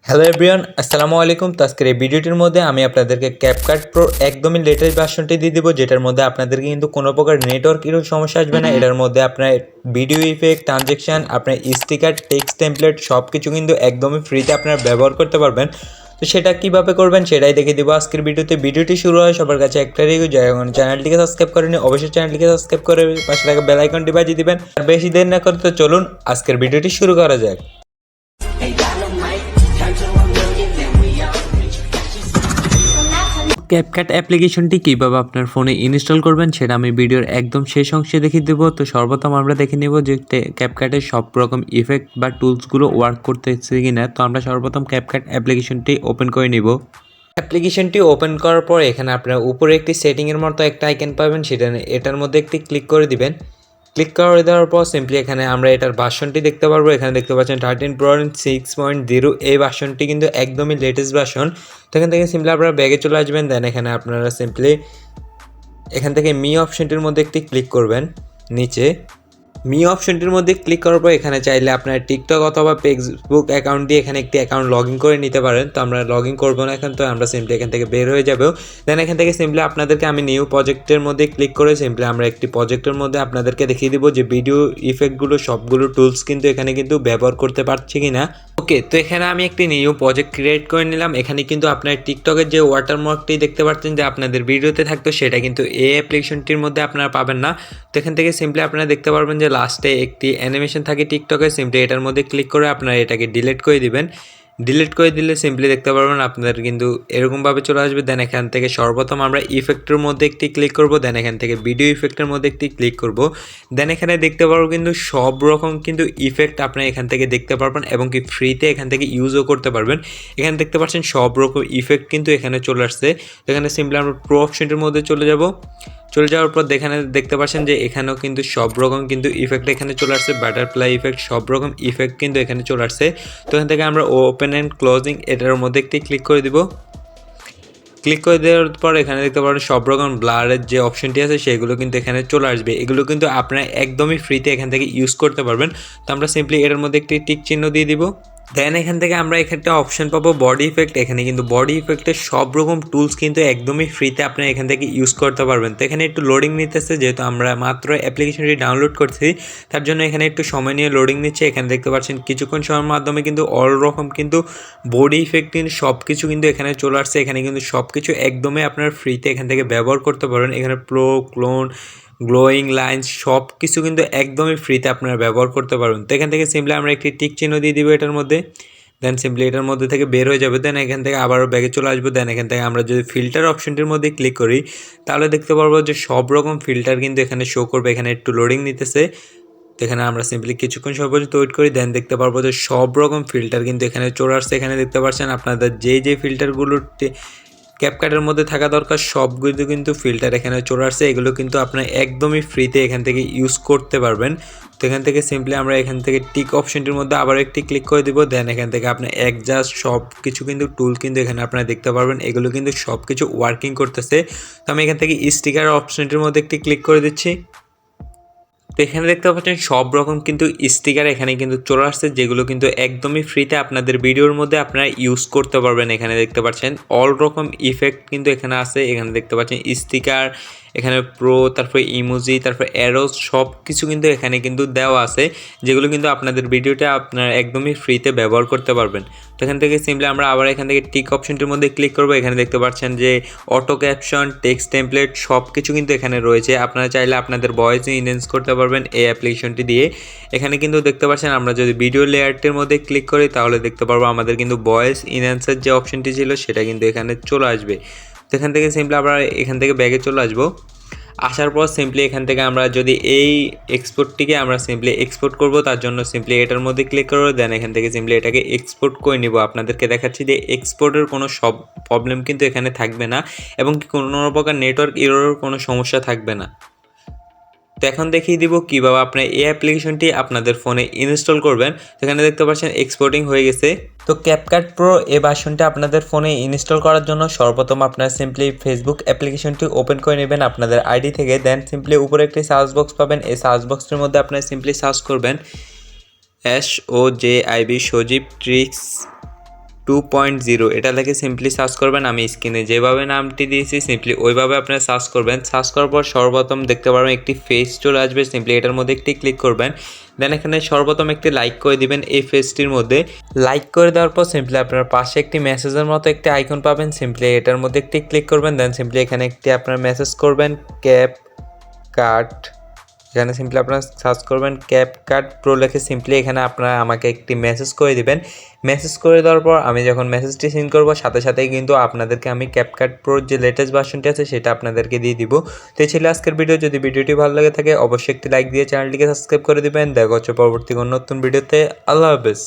Hello everyone, আসসালামু আলাইকুম। তো আজকের এই ভিডিওটির মধ্যে আমি আপনাদেরকে ক্যাপকাট প্রো একদমই লেটেস্ট ভার্সনটি দিয়ে দিব, যেটার মধ্যে আপনাদেরকে কিন্তু কোনো প্রকার নেটওয়ার্কেরও সমস্যা আসবে না। এটার মধ্যে আপনার ভিডিও ইফেক্ট, ট্রানজেকশন, আপনার স্টিকার, টেক্সট টেমপ্লেট সব কিছু কিন্তু একদমই ফ্রিতে আপনারা ব্যবহার করতে পারবেন। তো সেটা কীভাবে করবেন সেটাই দেখে দেবো আজকের ভিডিওতে। ভিডিওটি শুরু হয় সবার কাছে একটা রিভিউ, যখন চ্যানেলটিকে সাবস্ক্রাইব করেনি অবশ্যই চ্যানেলটিকে সাবস্ক্রাইব করে পাশে থাকা বেল আইকনটি বাজিয়ে দিবেন। আর বেশি দেরি না করতে চলুন আজকের ভিডিওটি শুরু করা যাক। ক্যাপকাট অ্যাপ্লিকেশনটি কীভাবে আপনার ফোনে ইনস্টল করবেন সেটা আমি ভিডিওর একদম শেষ অংশে দেখিয়ে দেবো। তো সর্বপ্রথম আমরা দেখে নেব যে ক্যাপকাটের সব রকম ইফেক্ট বা টুলসগুলো ওয়ার্ক করতেছে কি না। তো আমরা সর্বপ্রথম ক্যাপকাট অ্যাপ্লিকেশনটি ওপেন করে নিব। অ্যাপ্লিকেশনটি ওপেন করার পর এখানে আপনার উপরে একটি সেটিংয়ের মতো একটা আইকন পাবেন, এটার মধ্যে একটি ক্লিক করে দিবেন। ক্লিক করে দেওয়ার পর সিম্পলি এখানে আমরা এটার ভার্সনটি দেখতে পারবো। এখানে দেখতে পাচ্ছেন 13.6.0 এই ভার্সনটি কিন্তু একদমই লেটেস্ট ভার্সন। তো এখান থেকে সিম্পলি আপনারা ব্যাগে চলে আসবেন। দেন এখানে আপনারা সিম্পলি এখান থেকে মি অপশনটির মধ্যে একটি ক্লিক করবেন। নিচে মি অপশনটির মধ্যে ক্লিক করার পর এখানে চাইলে আপনার টিকটক অথবা ফেসবুক অ্যাকাউন্ট দিয়ে এখানে একটি অ্যাকাউন্ট লগ ইন করে নিতে পারেন। তো আমরা লগ ইন করবো না এখন, তো আমরা সিম্পলি এখান থেকে বের হয়ে যাবো। দেন এখান থেকে সিম্পলি আপনাদেরকে আমি নিউ প্রজেক্টের মধ্যে ক্লিক করে সিম্পলি আমরা একটি প্রজেক্টের মধ্যে আপনাদেরকে দেখিয়ে দিব যে ভিডিও ইফেক্টগুলো সবগুলো টুলস কিন্তু এখানে কিন্তু ব্যবহার করতে পারছি কি না। ওকে, তো এখানে আমি একটি নিউ প্রজেক্ট ক্রিয়েট করে নিলাম। এখানে কিন্তু আপনার টিকটকের যে ওয়াটারমার্কটি দেখতে পাচ্ছেন যে আপনাদের ভিডিওতে থাকতো, সেটা কিন্তু এই অ্যাপ্লিকেশনটির মধ্যে আপনারা পাবেন না। তো এখান থেকে সিম্পলি আপনারা দেখতে পারবেন যে লাস্টে একটি অ্যানিমেশন থাকে টিকটকে, সিম্পলি এটার মধ্যে ক্লিক করে আপনারা এটাকে ডিলিট করে দিবেন। ডিলিট করে দিলে সিম্পলি দেখতে পারবেন আপনাদের কিন্তু এরকমভাবে চলে আসবে। দেন এখান থেকে সর্বপ্রথম আমরা ইফেক্টের মধ্যে একটি ক্লিক করব। দেন এখান থেকে ভিডিও ইফেক্টের মধ্যে একটি ক্লিক করব। দেন এখানে দেখতে পারবো কিন্তু সব রকম কিন্তু ইফেক্ট আপনারা এখান থেকে দেখতে পারবেন এবং কি ফ্রিতে এখান থেকে ইউজও করতে পারবেন। এখানে দেখতে পাচ্ছেন সব রকম ইফেক্ট কিন্তু এখানে চলে আসছে। এখানে সিম্পলি আমরা প্রো অপশনটির মধ্যে চলে যাওয়ার পর এখানে দেখতে পাচ্ছেন যে এখানেও কিন্তু সব রকম কিন্তু ইফেক্ট এখানে চলে আসছে। বাটারফ্লাই ইফেক্ট সব রকম ইফেক্ট কিন্তু এখানে চলে আসছে। তো এখান থেকে আমরা ওপেন অ্যান্ড ক্লোজিং এটার মধ্যে একটি ক্লিক করে দিব। ক্লিক করে দেওয়ার পর এখানে দেখতে পারেন সব রকম ব্লারের যে অপশনটি আছে সেগুলো কিন্তু এখানে চলে আসবে। এগুলো কিন্তু আপনারা একদমই ফ্রিতে এখান থেকে ইউজ করতে পারবেন। তো আমরা সিম্পলি এটার মধ্যে একটি টিক চিহ্ন দিয়ে দিব। দেন এখান থেকে আমরা এখানটা অপশন পাবো বডি ইফেক্ট। এখানে কিন্তু বডি ইফেক্টের সব রকম টুলস কিন্তু একদমই ফ্রিতে আপনারা এখান থেকে ইউজ করতে পারবেন। তো এখানে একটু লোডিং নিতেছে, যেহেতু আমরা মাত্র অ্যাপ্লিকেশনটি ডাউনলোড করছি তার জন্য এখানে একটু সময় নিয়ে লোডিং নিচ্ছে। এখানে দেখতে পাচ্ছেন কিছুক্ষণ সময়ের মাধ্যমে কিন্তু অল রকম কিন্তু বডি ইফেক্ট কিন্তু সব কিছু কিন্তু এখানে চলে আসছে। এখানে কিন্তু সব কিছু একদমই আপনার ফ্রিতে এখান থেকে ব্যবহার করতে পারবেন। এখানে প্রো, ক্লোন, গ্লোয়িং লাইন্স সব কিছু কিন্তু একদমই ফ্রিতে আপনারা ব্যবহার করতে পারবেন। তো এখান থেকে সিম্পলি আমরা একটি টিক চিহ্ন দিয়ে দিব এটার মধ্যে। দেন সিম্পলি এটার মধ্যে থেকে বের হয়ে যাবে। দেন এখান থেকে আবারও ব্যাগে চলে আসবো। দেন এখান থেকে আমরা যদি ফিল্টার অপশনটির মধ্যে ক্লিক করি তাহলে দেখতে পারবো যে সব রকম ফিল্টার কিন্তু এখানে শো করবে। এখানে একটু লোডিং নিতেছে। তো এখানে আমরা সিম্পলি কিছুক্ষণ সময় পর্যন্ত ওয়েট করি। দেন দেখতে পারবো যে সব রকম ফিল্টার কিন্তু এখানে চলে আসছে। এখানে দেখতে পাচ্ছেন আপনাদের যে ফিল্টারগুলো ক্যাপকাটের মধ্যে থাকা দরকার সবগুলো কিন্তু ফিল্টার এখানে চলে আসছে। এগুলো কিন্তু আপনার একদমই ফ্রিতে এখান থেকে ইউজ করতে পারবেন। তো এখান থেকে সিম্পলি আমরা এখান থেকে টিক অপশনটির মধ্যে আবার একটি ক্লিক করে দিব। দেন এখান থেকে আপনার অ্যাডজাস্ট সব কিছু কিন্তু টুল কিন্তু এখানে আপনারা দেখতে পারবেন। এগুলো কিন্তু সব কিছু ওয়ার্কিং করতেছে। তো আমি এখান থেকে স্টিকার অপশনটির মধ্যে একটি ক্লিক করে দিচ্ছি। তো এখানে দেখতে পাচ্ছেন সব রকম কিন্তু স্টিকার এখানে কিন্তু চলে আসছে, যেগুলো কিন্তু একদমই ফ্রিতে আপনাদের ভিডিওর মধ্যে আপনারা ইউজ করতে পারবেন। এখানে দেখতে পাচ্ছেন অল রকম ইফেক্ট কিন্তু এখানে আছে। এখানে দেখতে পাচ্ছেন স্টিকার, এখানে প্রো, তারপরে ইমোজি, তারপরে অ্যারোস সব কিছু কিন্তু এখানে কিন্তু দেওয়া আছে, যেগুলো কিন্তু আপনাদের ভিডিওটা আপনারা একদমই ফ্রিতে ব্যবহার করতে পারবেন। তো এখান থেকে সিম্পলি আমরা আবার এখান থেকে টিক অপশনটির মধ্যে ক্লিক করবো। এখানে দেখতে পাচ্ছেন যে অটো ক্যাপশন, টেক্সট টেমপ্লেট সব কিছু কিন্তু এখানে রয়েছে। আপনারা চাইলে আপনাদের ভয়েস ইনহ্যান্স করতে পারবেন এই অ্যাপ্লিকেশনটি দিয়ে। এখানে কিন্তু দেখতে পাচ্ছেন আমরা যদি ভিডিও লেয়ারটির মধ্যে ক্লিক করি তাহলে দেখতে পারবো আমাদের কিন্তু ভয়েস ইনহ্যান্সের যে অপশনটি ছিল সেটা কিন্তু এখানে চলে আসবে। তো এখান থেকে সিম্পলি আমরা এখান থেকে ব্যাগে চলে আসবো। আসার পর সিম্পলি এখান থেকে আমরা যদি এই এক্সপোর্টটিকে আমরা সিম্পলি এক্সপোর্ট করব, তার জন্য সিম্পলি এটার মধ্যে ক্লিক করবো। দেন এখান থেকে সিম্পলি এটাকে এক্সপোর্ট করে নিব। আপনাদেরকে দেখাচ্ছি যে এক্সপোর্টের কোনো সব প্রবলেম কিন্তু এখানে থাকবে না এবং কোনো প্রকার নেটওয়ার্ক এররের কোনো সমস্যা থাকবে না। তো এখন দেখিয়ে দিব কীভাবে আপনার এই অ্যাপ্লিকেশনটি আপনাদের ফোনে ইনস্টল করবেন। সেখানে দেখতে পাচ্ছেন এক্সপোর্টিং হয়ে গেছে। তো ক্যাপকাট প্রো এই ভার্সনটা আপনাদের ফোনে ইনস্টল করার জন্য সর্বপ্রথম আপনারা সিম্পলি ফেসবুক অ্যাপ্লিকেশনটি ওপেন করে নেবেন আপনাদের আইডি থেকে। দেন সিম্পলি উপরে একটি সার্চ বক্স পাবেন। এই সার্চ বক্সটির মধ্যে আপনারা সিম্পলি সার্চ করবেন SOJIB সজীব ট্রিক্স 2.0 এটা লিখে সিম্পলি সার্চ করবেন। আমি স্ক্রিনে যেভাবে নামটি দিয়েছি সিম্পলি ওইভাবে আপনারা সার্চ করবেন। সার্চ করার পর সর্বপ্রথম দেখতে পারবেন একটি ফেস চলে আসবে, সিম্পলি এটার মধ্যে একটি ক্লিক করবেন। দেন এখানে সর্বপ্রথম একটি লাইক করে দিবেন এই ফেসটির মধ্যে। লাইক করে দেওয়ার পর সিম্পলি আপনার পাশে একটি মেসেজের মতো একটি আইকন পাবেন, সিম্পলি এটার মধ্যে একটি ক্লিক করবেন। দেন সিম্পলি এখানে একটি আপনার মেসেজ করবেন ক্যাপকাট, এখানে সিম্পলি আপনারা সার্চ করবেন ক্যাপকাট প্রো লিখে সিম্পলি এখানে আপনারা আমাকে একটি মেসেজ করে দিবেন। মেসেজ করে দেওয়ার পর আমি যখন মেসেজটি সেন্ড করব সাথে সাথেই কিন্তু আপনাদেরকে আমি ক্যাপকাট প্রোর যে লেটেস্ট ভার্সনটি আছে সেটা আপনাদেরকে দিয়ে দিব। তো এই ছিল আজকের ভিডিও। যদি ভিডিওটি ভালো লাগে থাকে অবশ্যই একটি লাইক দিয়ে চ্যানেলটিকে সাবস্ক্রাইব করে দিবেন। দেখা হচ্ছে পরবর্তী কোনো নতুন ভিডিওতে। আল্লাহ হাফেজ।